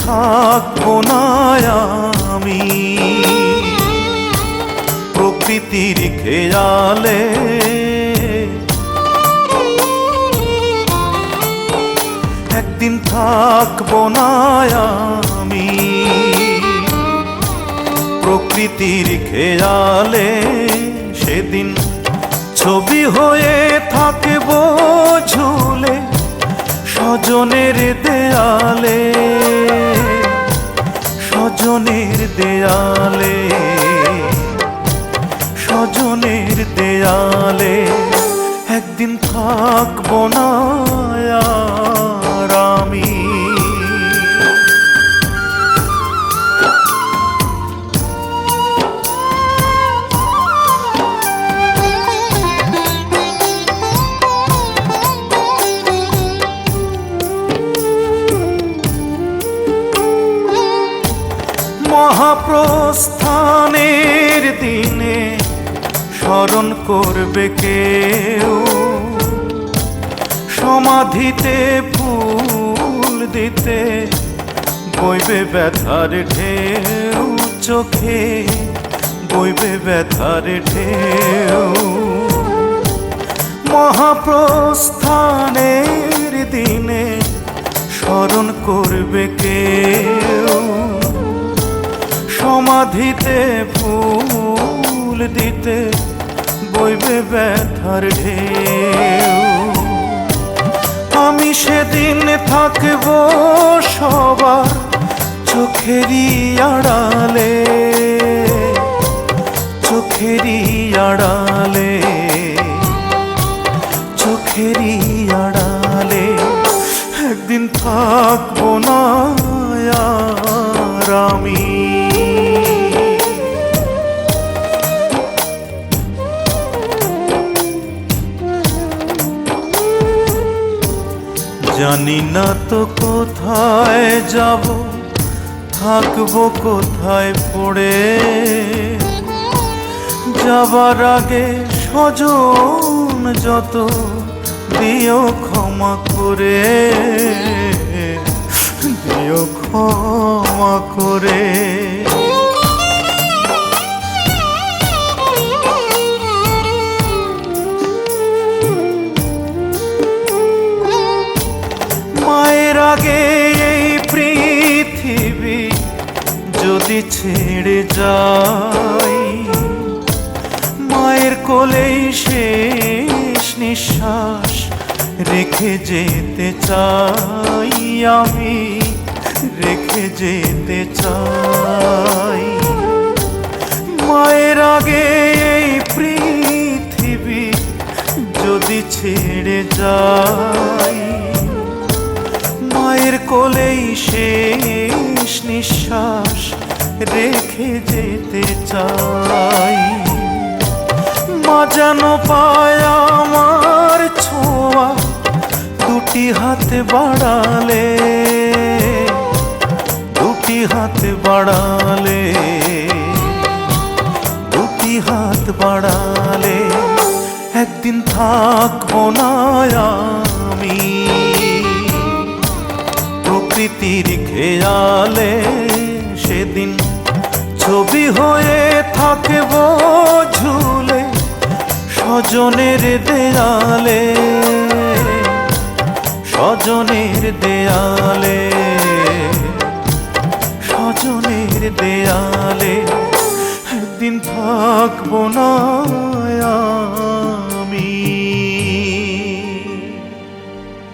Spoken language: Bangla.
থাকবো না আমি প্রকৃতির খেয়ালে। একদিন থাকবো না আমি প্রকৃতির খেয়ালে, সেদিন ছবি হয়ে থাকবো ঝুলে স্বজনের দেয়ালে, স্বজনের দেয়ালে, স্বজনের দেয়ালে। একদিন থাকবো না আর আমি। মহাপ্রস্থানের দিনে স্মরণ করবে কেউ, সমাধিতে ফুল দিতে বইবে ব্যথার ঢেউ, চোখে বইবে ব্যথার ঢেউ। মহাপ্রস্থানের দিনে স্মরণ করবে কেউ, সমাধিতে ফুল দিতে বইবে ব্যথার ঢেউ। আমি সেদিন থাকবো সবার চোখেরই আড়ালে, চোখেরই আড়ালে, চোখেরই আড়ালে। একদিন থাকবো না আর আমি। জানি না তো কোথায় যাব, থাকবো কোথায় পড়ে। যাবার আগে স্বজন যত দিও ক্ষমা করে, দিও ক্ষমা করে। মায়ের আগে এই পৃথিবী যদি ছেড়ে যাই, মায়ের কোলেই শেষ নিঃশ্বাস রেখে যেতে চাই আমি, রেখে যেতে চাই। মায়ের আগে এই পৃথিবী যদি ছেড়ে যাই, মায়ের কোলেই শেষ নিঃশ্বাস রেখে যেতে চাই। মা যেন পায় আমার ছোঁয়া দুটি হাত বাড়ালে, দুটি হাত বাড়ালে, দুটি হাত বাড়ালে। একদিন থাকবো না আমি প্রকৃতির খেয়ালে, সেদিন ছবি হয়ে থাকবো ঝুলে স্বজনের দেয়ালে, স্বজনের দেয়ালে, স্বজনের দেয়ালে। একদিন থাকবো না।